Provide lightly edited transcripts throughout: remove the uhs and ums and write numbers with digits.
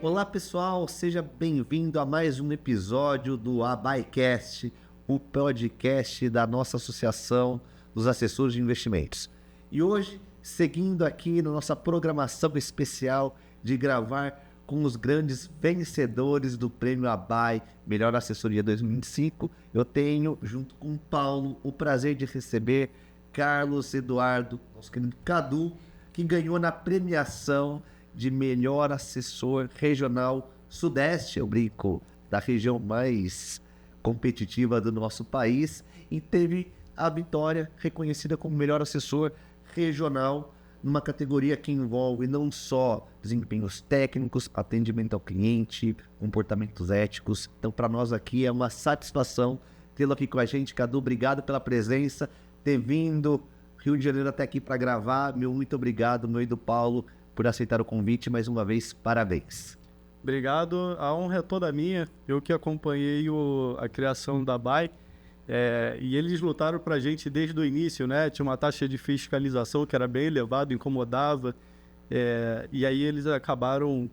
Olá pessoal, seja bem-vindo a mais um episódio do ABAIcast, o podcast da nossa Associação dos Assessores de Investimentos. E hoje, seguindo aqui na nossa programação especial de gravar com os grandes vencedores do Prêmio ABAI Melhor Assessoria 2025, eu tenho, junto com o Paulo, o prazer de receber Carlos Eduardo, nosso querido Cadu, que ganhou na premiação de melhor assessor regional Sudeste, eu brinco, da região mais competitiva do nosso país, e teve a vitória reconhecida como melhor assessor regional numa categoria que envolve não só desempenhos técnicos, atendimento ao cliente, comportamentos éticos. Então, para nós aqui é uma satisfação tê-lo aqui com a gente. Cadu, obrigado pela presença, ter vindo Rio de Janeiro até aqui para gravar. Muito obrigado, meu e do Paulo, por aceitar o convite. Mais uma vez, parabéns. Obrigado, a honra é toda minha. Eu que acompanhei a criação da ABAI, e eles lutaram para a gente desde o início, né? Tinha uma taxa de fiscalização que era bem elevada, incomodava, e aí eles acabaram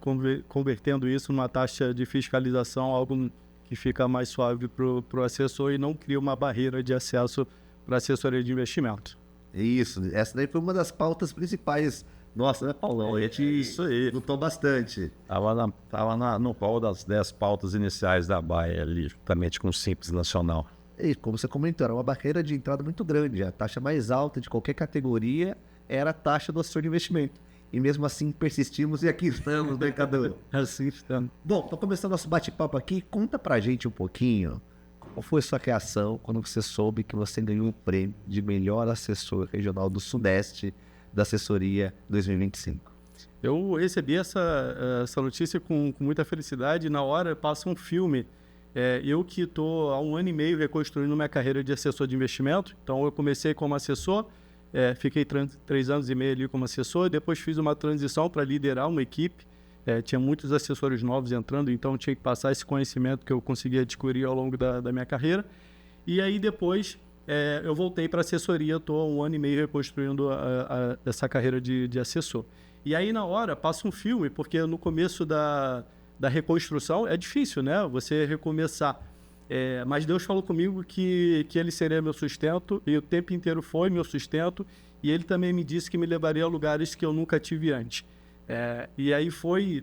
convertendo isso numa taxa de fiscalização, algo que fica mais suave para o assessor e não cria uma barreira de acesso para a assessoria de investimento. Isso, essa daí foi uma das pautas principais. Nossa, né, Paulão? A gente Isso aí. lutou bastante. Tava no pau das 10 pautas iniciais da ABAI ali, juntamente com o Simples Nacional. E como você comentou, era uma barreira de entrada muito grande. A taxa mais alta de qualquer categoria era a taxa do assessor de investimento. E mesmo assim persistimos e aqui estamos, né, Cadu? Assim estamos. Bom, então começando nosso bate-papo aqui, conta pra gente um pouquinho qual foi a sua reação quando você soube que você ganhou o prêmio de melhor assessor regional do Sudeste da assessoria 2025. Eu recebi essa notícia com muita felicidade. Na hora passa um filme. Eu que estou há 1 ano e meio reconstruindo minha carreira de assessor de investimento. Então eu comecei como assessor, fiquei 3 anos e meio ali como assessor, depois fiz uma transição para liderar uma equipe. Tinha muitos assessores novos entrando, então tinha que passar esse conhecimento que eu consegui adquirir ao longo da minha carreira. E aí depois eu voltei para assessoria, estou há 1 ano e meio reconstruindo essa carreira de assessor. E aí na hora passa um filme, porque no começo da reconstrução é difícil, né? Você recomeçar. Mas Deus falou comigo que Ele seria meu sustento, e o tempo inteiro foi meu sustento, e Ele também me disse que me levaria a lugares que eu nunca tive antes. E aí foi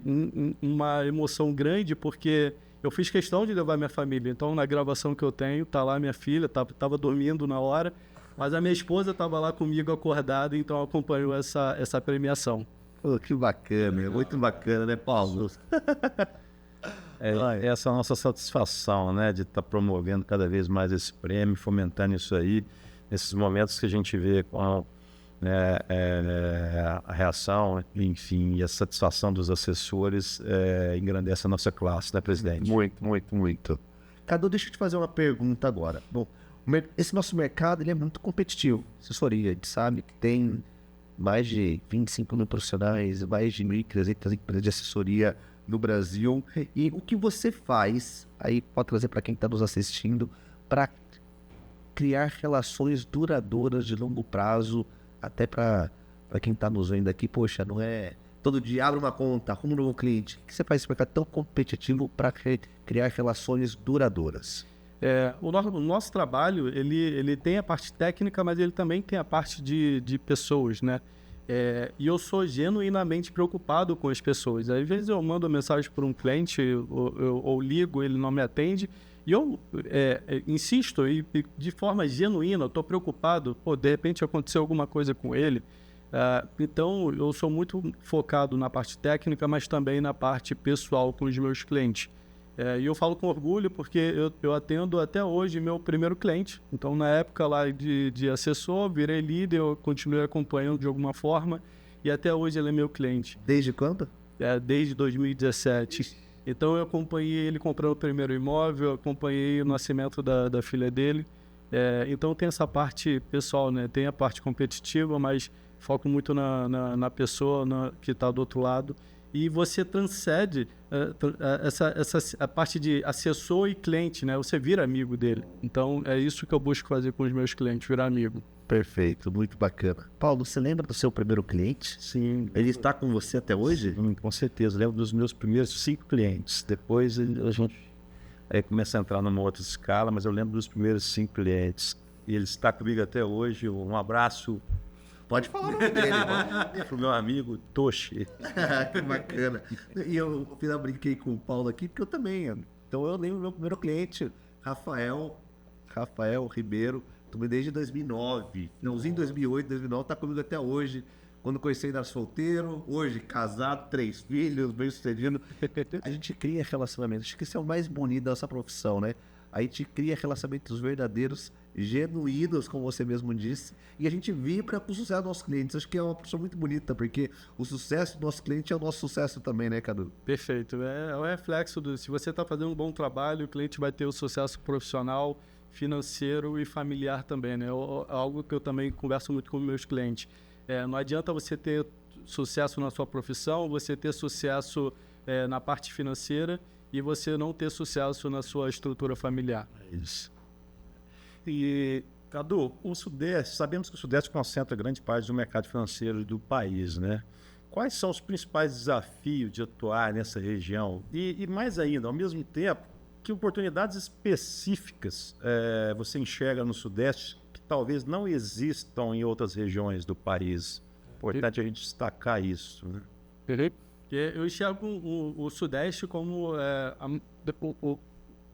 uma emoção grande, porque eu fiz questão de levar minha família. Então, na gravação que eu tenho, tá lá minha filha, tava dormindo na hora, mas a minha esposa estava lá comigo acordada, então acompanhou essa premiação. Pô, que bacana, muito bacana, né, Paulo? Essa é a nossa satisfação, né, de estar promovendo cada vez mais esse prêmio, fomentando isso aí, nesses momentos que a gente vê com a reação, enfim, e a satisfação dos assessores engrandece a nossa classe, né, presidente? Muito, muito, muito. Cadu, deixa eu te fazer uma pergunta agora. Bom, esse nosso mercado ele é muito competitivo. Assessoria, a gente sabe que tem mais de 25 mil profissionais, mais de 1.300 empresas de assessoria no Brasil. E o que você faz, aí pode trazer para quem está nos assistindo, para criar relações duradouras de longo prazo, até para quem está nos vendo aqui, poxa, não é todo dia abre uma conta, arruma um novo cliente. O que você faz nesse mercado tão competitivo para criar relações duradouras? O nosso trabalho, ele tem a parte técnica, mas ele também tem a parte de pessoas, né? E eu sou genuinamente preocupado com as pessoas. Às vezes eu mando uma mensagem para um cliente, ou ligo, ele não me atende, e eu insisto, e de forma genuína, eu estou preocupado, de repente aconteceu alguma coisa com ele. Então eu sou muito focado na parte técnica, mas também na parte pessoal com os meus clientes. E eu falo com orgulho porque eu atendo até hoje meu primeiro cliente. Então, na época lá de assessor, virei líder, eu continuei acompanhando de alguma forma e até hoje ele é meu cliente. Desde quando? Desde 2017. Então, eu acompanhei ele comprando o primeiro imóvel, acompanhei o nascimento da filha dele. Então, tem essa parte pessoal, né? Tem a parte competitiva, mas foco muito na pessoa que está do outro lado. E você transcende a parte de assessor e cliente, né? Você vira amigo dele. Então, é isso que eu busco fazer com os meus clientes, virar amigo. Perfeito, muito bacana. Paulo, você lembra do seu primeiro cliente? Sim. Ele está com você até hoje? Sim, com certeza. Lembro dos meus primeiros 5 clientes. Depois a gente aí começa a entrar numa outra escala, mas eu lembro dos primeiros 5 clientes. E ele está comigo até hoje. Um abraço Pode falar o nome dele, mano. para o meu amigo Toshi. Que bacana. E eu brinquei com o Paulo aqui, porque eu também. Então eu lembro do meu primeiro cliente, Rafael Ribeiro, também desde 2009. Finalzinho 2008, 2009, tá comigo até hoje. Quando conheci ele era solteiro, hoje casado, 3 filhos, bem sucedido. A gente cria relacionamentos. Acho que isso é o mais bonito da nossa profissão, né? A gente cria relacionamentos verdadeiros, genuínos, como você mesmo disse, e a gente vibra com o sucesso dos nossos clientes. Acho que é uma profissão muito bonita, porque o sucesso do nosso cliente é o nosso sucesso também, né, Cadu? Perfeito. É o reflexo do... Se você está fazendo um bom trabalho, o cliente vai ter o sucesso profissional, financeiro e familiar também, né? Algo que eu também converso muito com meus clientes. Não adianta você ter sucesso na sua profissão, você ter sucesso na parte financeira e você não ter sucesso na sua estrutura familiar. É isso. E, Cadu, o Sudeste, sabemos que o Sudeste concentra grande parte do mercado financeiro do país, né? Quais são os principais desafios de atuar nessa região? E mais ainda, ao mesmo tempo, que oportunidades específicas você enxerga no Sudeste que talvez não existam em outras regiões do país? Importante a gente destacar isso, né? Eu enxergo o Sudeste como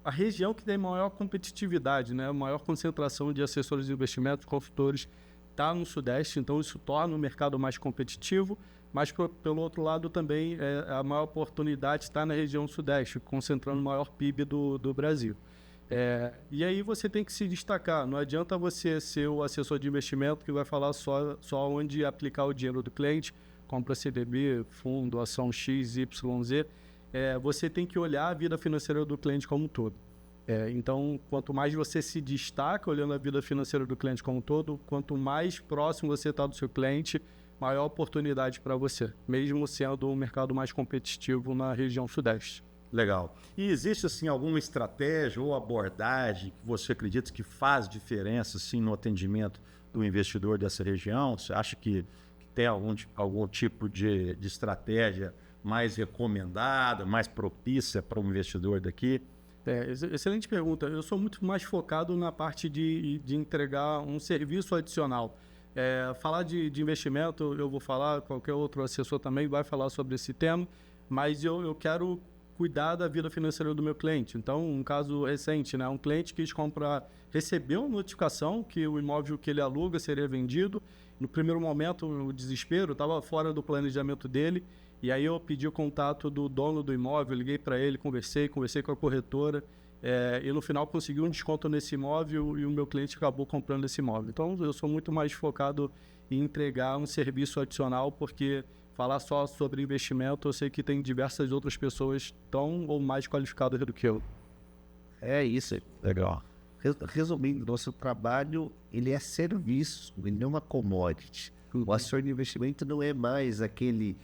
a região que tem maior competitividade, né? A maior concentração de assessores de investimentos, consultores, está no Sudeste, então isso torna o mercado mais competitivo, mas pelo outro lado também a maior oportunidade está na região Sudeste, concentrando o maior PIB do Brasil. E aí você tem que se destacar, não adianta você ser o assessor de investimento que vai falar só onde aplicar o dinheiro do cliente, compra CDB, fundo, ação X, Y, Z. Você tem que olhar a vida financeira do cliente como um todo. Então, quanto mais você se destaca olhando a vida financeira do cliente como um todo, quanto mais próximo você está do seu cliente, maior oportunidade para você, mesmo sendo um mercado mais competitivo na região Sudeste. Legal. E existe, assim, alguma estratégia ou abordagem que você acredita que faz diferença, assim, no atendimento do investidor dessa região? Você acha que tem algum tipo de estratégia mais recomendada, mais propícia para o investidor daqui? Excelente pergunta. Eu sou muito mais focado na parte de entregar um serviço adicional. Falar de investimento, eu vou falar, qualquer outro assessor também vai falar sobre esse tema, mas eu quero cuidar da vida financeira do meu cliente. Então, um caso recente, né? Um cliente quis comprar, recebeu uma notificação que o imóvel que ele aluga seria vendido. No primeiro momento, o desespero estava fora do planejamento dele. E aí eu pedi o contato do dono do imóvel, liguei para ele, conversei com a corretora. E no final consegui um desconto nesse imóvel e o meu cliente acabou comprando esse imóvel. Então, eu sou muito mais focado em entregar um serviço adicional, porque falar só sobre investimento, eu sei que tem diversas outras pessoas tão ou mais qualificadas do que eu. É isso. Legal. Resumindo, nosso trabalho, ele é serviço, ele não é uma commodity. O assessor de investimento não é mais aquele,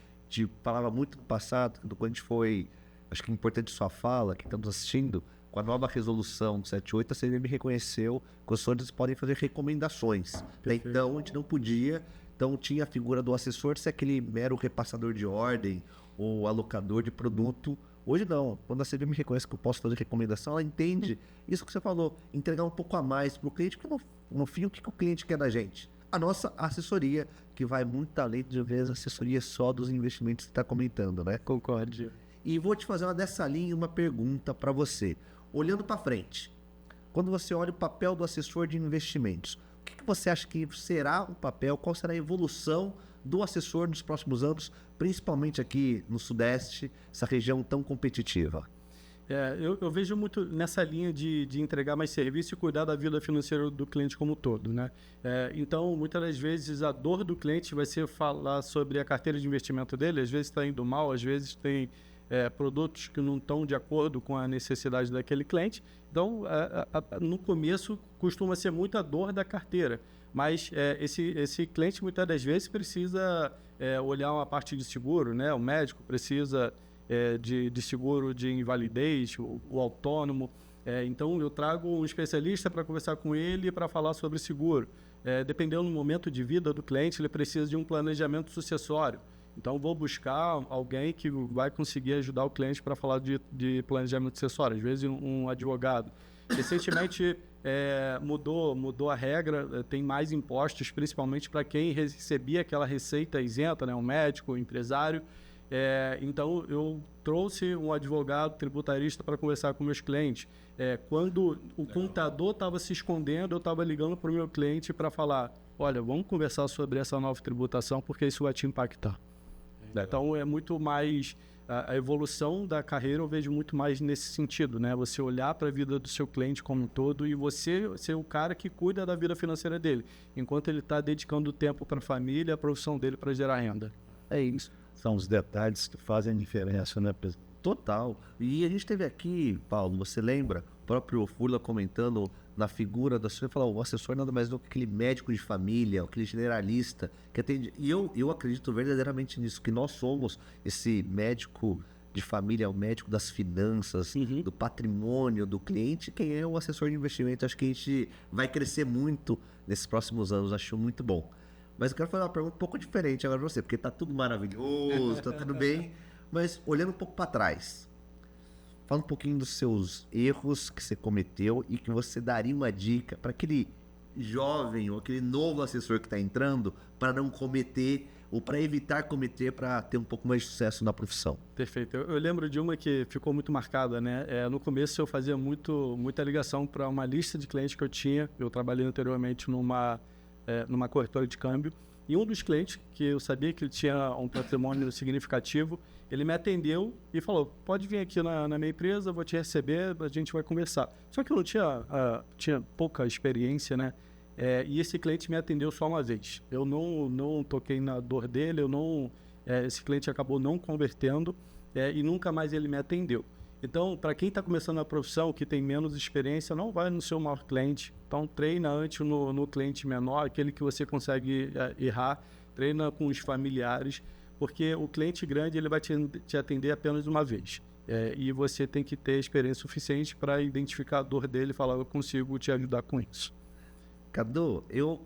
falava muito no passado, quando a gente foi, acho que é importante sua fala, que estamos assistindo, com a nova resolução do 78, a CVM reconheceu que os assessores podem fazer recomendações. Então, a gente não podia. Então, tinha a figura do assessor ser aquele mero repassador de ordem ou alocador de produto. Hoje não. Quando a CVM reconhece que eu posso fazer recomendação, ela entende isso que você falou, entregar um pouco a mais para o cliente, porque no fim, o que o cliente quer da gente? A nossa assessoria, que vai muito além de vezes assessoria só dos investimentos que você está comentando, né? Concordo. E vou te fazer dessa linha uma pergunta para você. Olhando para frente, quando você olha o papel do assessor de investimentos, o que você acha que será o papel, qual será a evolução do assessor nos próximos anos, principalmente aqui no Sudeste, essa região tão competitiva? Eu vejo muito nessa linha de entregar mais serviço e cuidar da vida financeira do cliente como um todo, né? Então, muitas das vezes, a dor do cliente vai ser falar sobre a carteira de investimento dele, às vezes está indo mal, às vezes tem produtos que não estão de acordo com a necessidade daquele cliente. Então, no começo, costuma ser muita dor da carteira, mas esse cliente, muitas das vezes, precisa olhar uma parte de seguro, né? O médico precisa de seguro de invalidez, o autônomo. Então, eu trago um especialista para conversar com ele para falar sobre seguro. dependendo do momento de vida do cliente, ele precisa de um planejamento sucessório. Então, vou buscar alguém que vai conseguir ajudar o cliente para falar de planejamento sucessório, às vezes um advogado. Recentemente, mudou a regra, tem mais impostos, principalmente para quem recebia aquela receita isenta, né? Um médico, um empresário. Então, eu trouxe um advogado tributarista para conversar com meus clientes. Quando o contador estava se escondendo, eu estava ligando para o meu cliente para falar, olha, vamos conversar sobre essa nova tributação, porque isso vai te impactar. Então, é muito mais... A evolução da carreira eu vejo muito mais nesse sentido, né? Você olhar para a vida do seu cliente como um todo e você ser o cara que cuida da vida financeira dele, enquanto ele está dedicando tempo para a família, a profissão dele para gerar renda. É isso. São os detalhes que fazem a diferença, né, presidente? Total. E a gente teve aqui, Paulo, você lembra? O próprio Furla comentando na figura do assessor, falou, o assessor nada mais do que aquele médico de família, aquele generalista que atende. E eu acredito verdadeiramente nisso, que nós somos esse médico de família, o médico das finanças, do patrimônio do cliente. Quem é o assessor de investimento? Acho que a gente vai crescer muito nesses próximos anos, acho muito bom. Mas eu quero fazer uma pergunta um pouco diferente agora para você, porque tá tudo maravilhoso, tá tudo bem, mas olhando um pouco para trás, fala um pouquinho dos seus erros que você cometeu e que você daria uma dica para aquele jovem ou aquele novo assessor que está entrando para não cometer ou para evitar cometer, para ter um pouco mais de sucesso na profissão. Perfeito. Eu lembro de uma que ficou muito marcada, né? No começo eu fazia muita ligação para uma lista de clientes que eu tinha. Eu trabalhei anteriormente numa corretora de câmbio, e um dos clientes, que eu sabia que ele tinha um patrimônio significativo, ele me atendeu e falou, pode vir aqui na minha empresa, vou te receber, a gente vai conversar. Só que eu não tinha pouca experiência, né? E esse cliente me atendeu só uma vez. Eu não toquei na dor dele, esse cliente acabou não convertendo, e nunca mais ele me atendeu. Então, para quem está começando a profissão, que tem menos experiência, não vai no seu maior cliente. Então, treina antes no cliente menor, aquele que você consegue errar. Treina com os familiares, porque o cliente grande ele vai te atender apenas uma vez. E você tem que ter experiência suficiente para identificar a dor dele e falar, eu consigo te ajudar com isso. Cadu, eu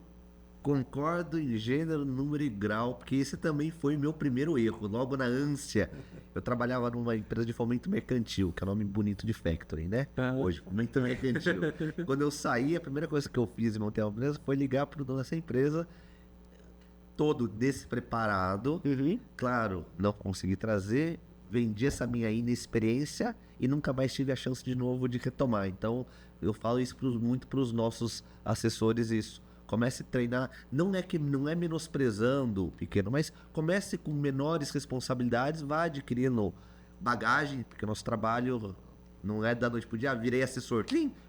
concordo em gênero, número e grau, porque esse também foi meu primeiro erro. Logo na ânsia, eu trabalhava numa empresa de fomento mercantil, que é o nome bonito de factoring, né? Hoje, fomento mercantil. Quando eu saí, a primeira coisa que eu fiz e montei uma empresa foi ligar para o dono dessa empresa, todo despreparado. Claro, não consegui trazer, vendi essa minha inexperiência e nunca mais tive a chance de novo de retomar. Então, eu falo isso muito para os nossos assessores, isso. Comece a treinar, não é menosprezando o pequeno, mas comece com menores responsabilidades, vá adquirindo bagagem, porque nosso trabalho não é da noite pro dia, virei assessor,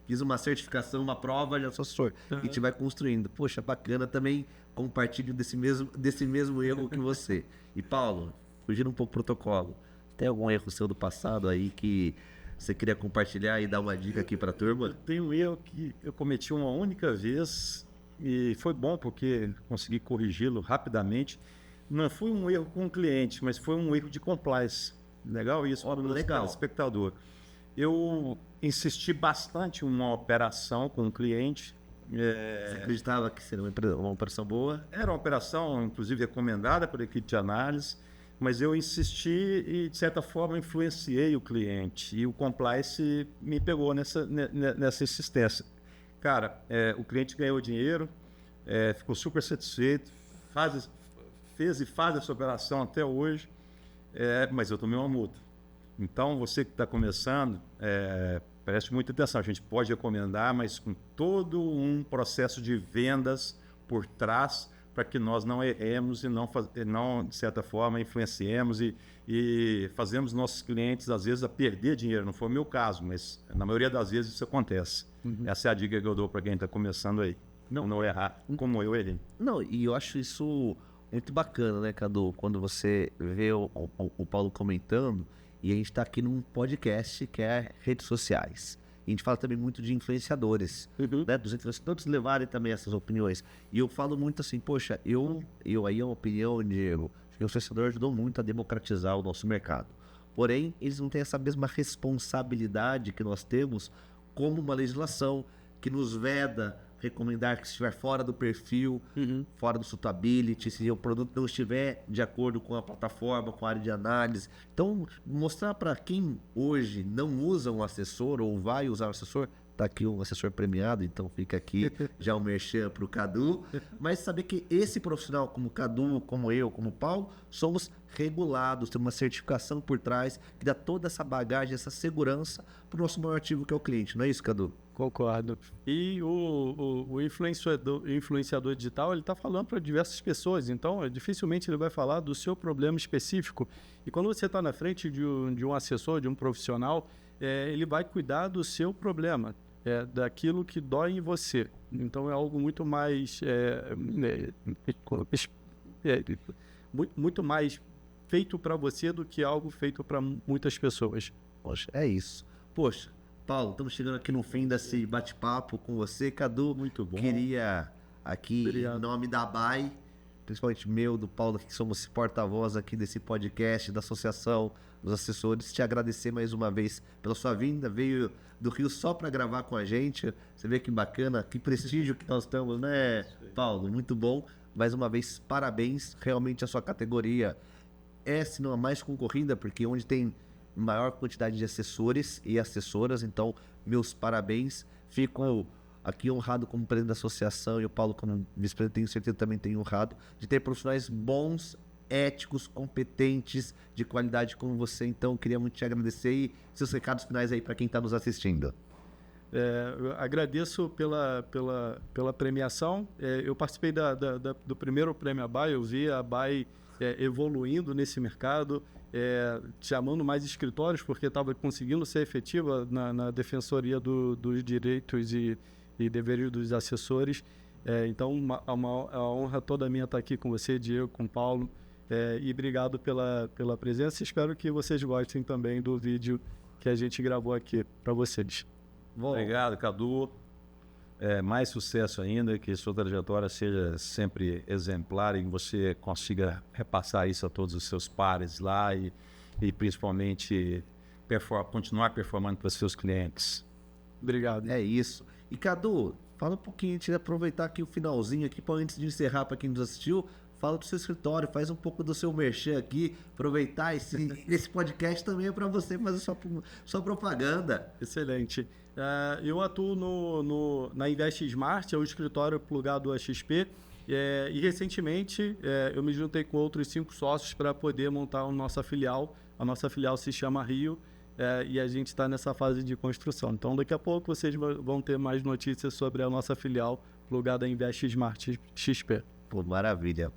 fiz uma certificação, uma prova, já sou assessor, e a gente vai construindo. Poxa, bacana, também compartilho desse mesmo erro que você. E Paulo, fugindo um pouco do protocolo, tem algum erro seu do passado aí que você queria compartilhar e dar uma dica aqui pra turma? Tem um erro que eu cometi uma única vez, e foi bom porque consegui corrigi-lo rapidamente. Não foi um erro com o cliente, mas foi um erro de compliance. Legal isso para o nosso espectador. Eu insisti bastante em uma operação com o cliente. Você acreditava que seria uma operação boa? Era uma operação, inclusive, recomendada pela equipe de análise, mas eu insisti e, de certa forma, influenciei o cliente. E o compliance me pegou nessa insistência. Cara, o cliente ganhou dinheiro, ficou super satisfeito, fez e faz essa operação até hoje, mas eu tomei uma multa. Então, você que está começando, preste muita atenção. A gente pode recomendar, mas com todo um processo de vendas por trás, para que nós não erremos e não, de certa forma, influenciemos e fazemos nossos clientes, às vezes, a perder dinheiro. Não foi o meu caso, mas na maioria das vezes isso acontece. Essa é a dica que eu dou para quem está começando aí. Não errar, como eu errei. Não, e eu acho isso muito bacana, né, Cadu? Quando você vê o Paulo comentando, e a gente está aqui num podcast que é redes sociais. E a gente fala também muito de influenciadores, né? Dos influenciadores levarem também essas opiniões. E eu falo muito assim, poxa, eu aí é uma opinião, Diego, acho que o influenciador ajudou muito a democratizar o nosso mercado. Porém, eles não têm essa mesma responsabilidade que nós temos como uma legislação que nos veda recomendar que estiver fora do perfil, fora do suitability, se o produto não estiver de acordo com a plataforma, com a área de análise. Então, mostrar para quem hoje não usa um assessor ou vai usar um assessor, tá aqui um assessor premiado, então fica aqui já um merchan para o Cadu, mas saber que esse profissional, como o Cadu, como eu, como o Paulo, somos regulados, tem uma certificação por trás que dá toda essa bagagem, essa segurança para o nosso maior ativo, que é o cliente, não é isso, Cadu? Concordo. E o influenciador digital, ele está falando para diversas pessoas, então dificilmente ele vai falar do seu problema específico. E quando você está na frente de um assessor, de um profissional, ele vai cuidar do seu problema, daquilo que dói em você. Então é algo muito mais muito mais feito para você do que algo feito para muitas pessoas. Poxa, é isso. Poxa, Paulo, estamos chegando aqui no fim desse bate-papo com você. Cadu, muito bom. Queria aqui, Obrigado. em nome da ABAI, principalmente meu, do Paulo, que somos porta-voz aqui desse podcast, da Associação dos Assessores, te agradecer mais uma vez pela sua vinda. Veio do Rio só para gravar com a gente. Você vê que bacana, que prestígio que nós estamos, né, Paulo? Muito bom. Mais uma vez, parabéns. Realmente a sua categoria é, se não a mais concorrida, porque onde tem maior quantidade de assessores e assessoras, então meus parabéns. Fico aqui honrado como presidente da associação, e o Paulo como vice-presidente, tenho certeza também tem honrado de ter profissionais bons, éticos, competentes, de qualidade como você. Então queria muito te agradecer, e seus recados finais aí para quem está nos assistindo. Eu agradeço pela premiação. Eu participei do primeiro prêmio ABAI, eu vi a ABAI evoluindo nesse mercado, chamando mais escritórios, porque estava conseguindo ser efetiva na defensoria dos direitos e deveres dos assessores. Então, a honra toda minha estar aqui com você, Diego, com o Paulo, e obrigado pela presença. Espero que vocês gostem também do vídeo que a gente gravou aqui para vocês. Obrigado, Cadu. Mais sucesso ainda, que sua trajetória seja sempre exemplar e que você consiga repassar isso a todos os seus pares lá e principalmente continuar performando para os seus clientes. Obrigado. É isso. E Cadu, fala um pouquinho, antes de aproveitar aqui o finalzinho aqui, antes de encerrar para quem nos assistiu, fala do seu escritório, faz um pouco do seu merchan aqui, aproveitar esse podcast também é para você fazer sua propaganda. Excelente. Eu atuo na Invest Smart, é o escritório plugado a XP, e recentemente eu me juntei com outros 5 sócios para poder montar a nossa filial. A nossa filial se chama Rio, e a gente está nessa fase de construção. Então daqui a pouco vocês vão ter mais notícias sobre a nossa filial plugada a Invest Smart XP. Pô, maravilha.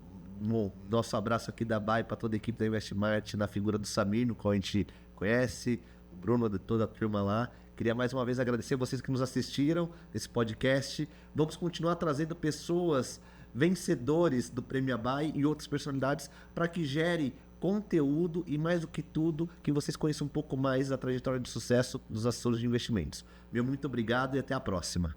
Nosso abraço aqui da BAI para toda a equipe da Investmart, na figura do Samir, no qual a gente conhece, o Bruno, de toda a turma lá. Queria mais uma vez agradecer vocês que nos assistiram nesse podcast. Vamos continuar trazendo pessoas vencedores do Prêmio ABAI e outras personalidades para que gere conteúdo e, mais do que tudo, que vocês conheçam um pouco mais da trajetória de sucesso dos assessores de investimentos. Meu muito obrigado e até a próxima.